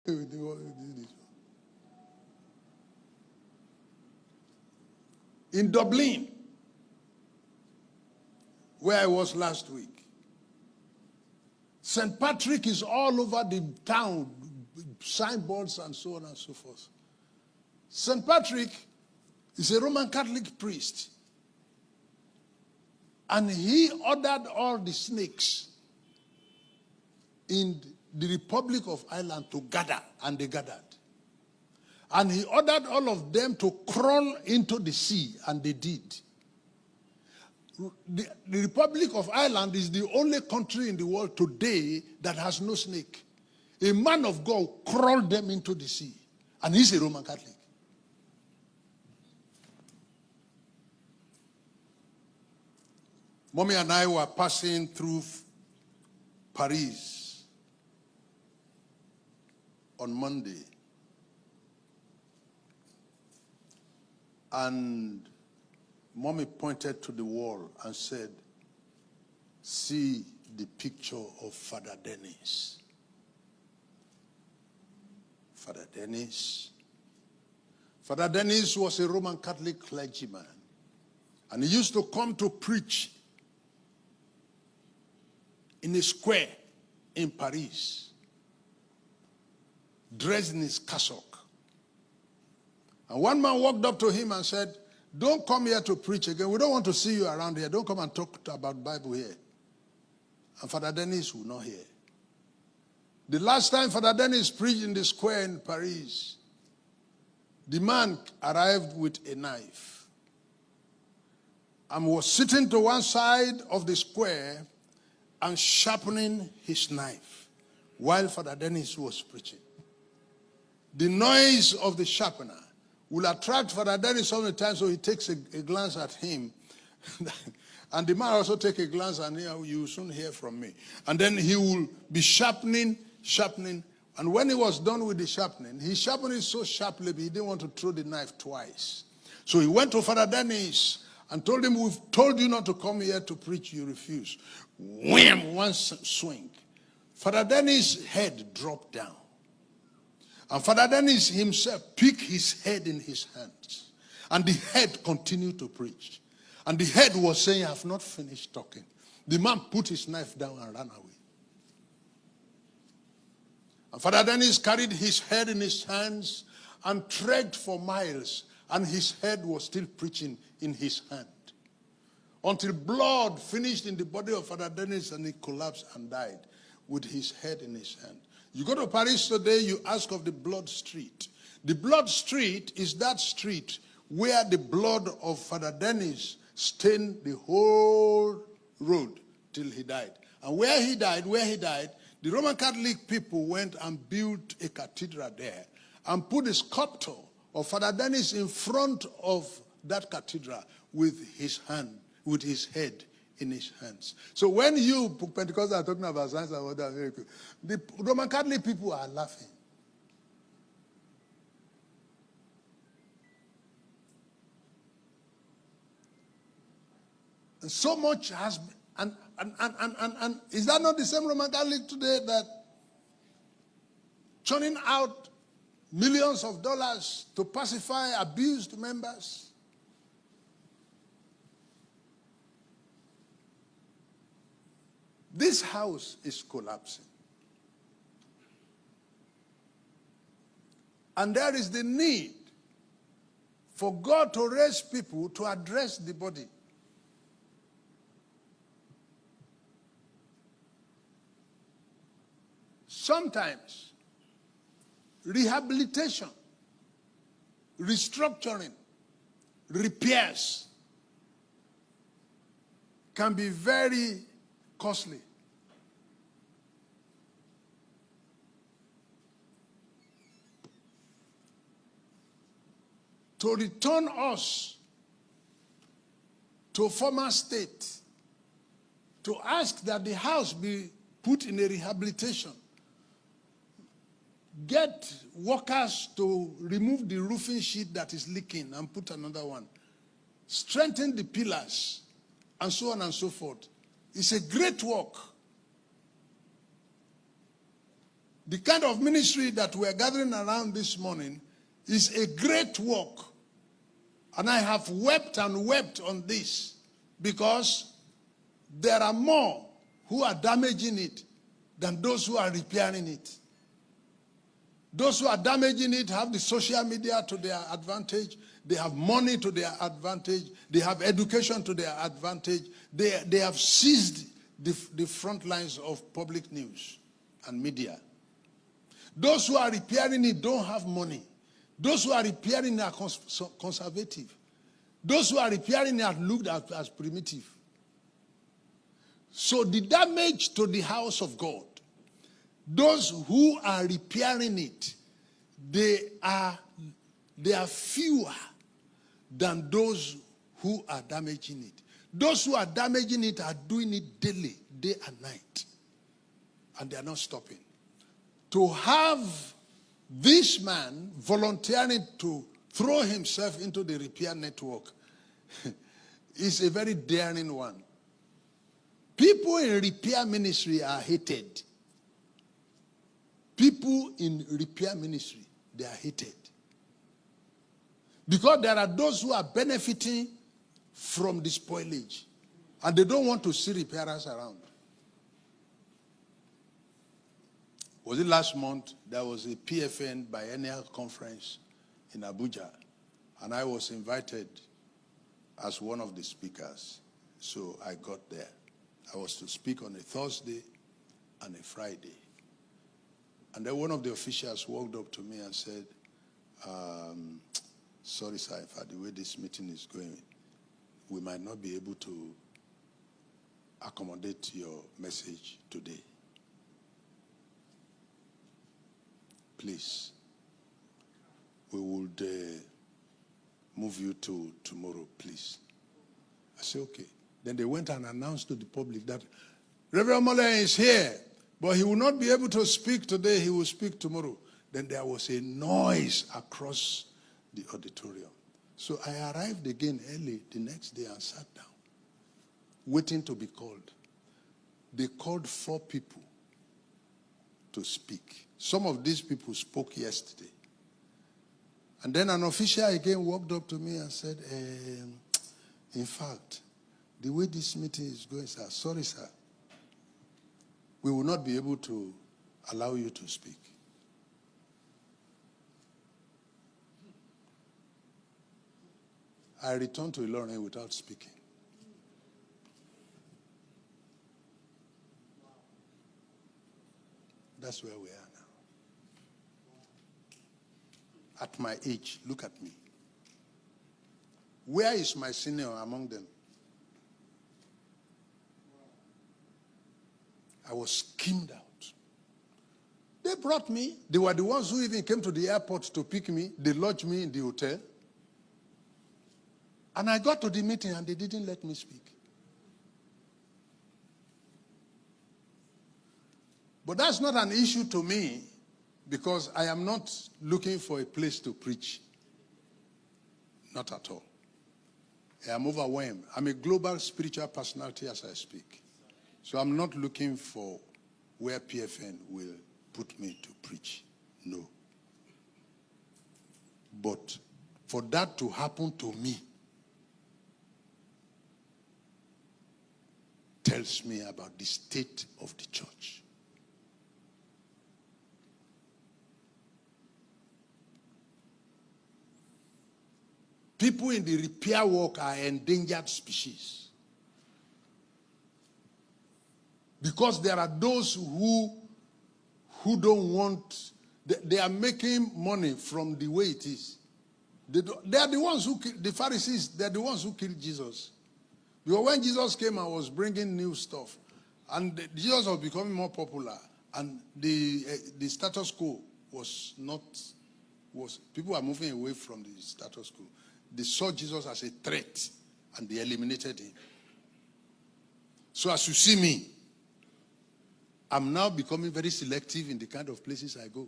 In Dublin, where I was last week, St. Patrick is all over the town, signboards and so on and so forth. St. Patrick is a Roman Catholic priest, and he ordered all the snakes in the Republic of Ireland to gather, and they gathered. And he ordered all of them to crawl into the sea, and they did. The Republic of Ireland is the only country in the world today that has no snake. A man of God crawled them into the sea, and he's a Roman Catholic. Mommy and I were passing through Paris on Monday. And Mommy pointed to the wall and said, "See the picture of Father Dennis." Father Dennis. Father Dennis was a Roman Catholic clergyman. And he used to come to preach in a square in Paris, dressed in his cassock. And one man walked up to him and said, "Don't come here to preach again. We don't want to see you around here. Don't come and talk about Bible here." And Father Dennis would not hear. The last time Father Dennis preached in the square in Paris, the man arrived with a knife and was sitting to one side of the square and sharpening his knife while Father Dennis was preaching. The noise of the sharpener will attract Father Dennis all the time, so he takes a glance at him. And the man also takes a glance, and you will soon hear from me. And then he will be sharpening. And when he was done with the sharpening, he sharpened it so sharply, but he didn't want to throw the knife twice. So he went to Father Dennis and told him, "We've told you not to come here to preach, you refuse." Wham! One swing. Father Dennis' head dropped down. And Father Dennis himself picked his head in his hands. And the head continued to preach. And the head was saying, "I have not finished talking." The man put his knife down and ran away. And Father Dennis carried his head in his hands and trekked for miles. And his head was still preaching in his hand, until blood finished in the body of Father Dennis and he collapsed and died with his head in his hand. You go to Paris today, you ask of the blood street. The blood street is that street where the blood of Father Dennis stained the whole road till he died. And where he died, the Roman Catholic people went and built a cathedral there and put a sculpture of Father Dennis in front of that cathedral with his head in his hands. So when you Pentecostals are talking about signs and wonders, miracles, the Roman Catholic people are laughing. And so much has been, and is that not the same Roman Catholic today that churning out millions of dollars to pacify abused members? This house is collapsing. And there is the need for God to raise people to address the body. Sometimes rehabilitation, restructuring, repairs can be very costly. To return us to a former state, to ask that the house be put in a rehabilitation, get workers to remove the roofing sheet that is leaking and put another one, strengthen the pillars, and so on and so forth. It's a great work. The kind of ministry that we're gathering around this morning is a great work. And I have wept and wept on this because there are more who are damaging it than those who are repairing it. Those who are damaging it have the social media to their advantage. They have money to their advantage. They have education to their advantage. They have seized the front lines of public news and media. Those who are repairing it don't have money. Those who are repairing it are conservative. Those who are repairing it are looked at as primitive. So the damage to the house of God, those who are repairing it, they are fewer than those who are damaging it. Those who are damaging it are doing it daily, day and night. And they are not stopping. To have this man volunteering to throw himself into the repair network is a very daring one. People in repair ministry are hated. People in repair ministry, they are hated. Because there are those who are benefiting from the spoilage. And they don't want to see repairers around. Was it last month? There was a PFN biennial conference in Abuja. And I was invited as one of the speakers. So I got there. I was to speak on a Thursday and a Friday. And then one of the officials walked up to me and said, sorry, sir, in fact, the way this meeting is going, we might not be able to accommodate your message today. Please, we would move you to tomorrow, please. I said, okay. Then they went and announced to the public that Reverend Omolehin is here, but he will not be able to speak today. He will speak tomorrow. Then there was a noise across the auditorium. So I arrived again early the next day and sat down, waiting to be called. They called 4 people to speak. Some of these people spoke yesterday. And then an official again walked up to me and said, in fact, the way this meeting is going, sir, sorry, sir, we will not be able to allow you to speak. I returned to Ilorin without speaking. That's where we are now. At my age, look at me. Where is my senior among them? I was skimmed out. They brought me. They were the ones who even came to the airport to pick me. They lodged me in the hotel. And I got to the meeting and they didn't let me speak. But that's not an issue to me because I am not looking for a place to preach. Not at all. I am overwhelmed. I'm a global spiritual personality as I speak. So I'm not looking for where PFN will put me to preach. No. But for that to happen to me tells me about the state of the church. People in the repair work are endangered species. Because there are those who don't want, they are making money from the way it is. They are the ones who, the Pharisees, they are the ones who killed Jesus. Because when Jesus came and was bringing new stuff, and Jesus was becoming more popular, and the status quo people were moving away from the status quo. They saw Jesus as a threat, and they eliminated him. So as you see me, I'm now becoming very selective in the kind of places I go.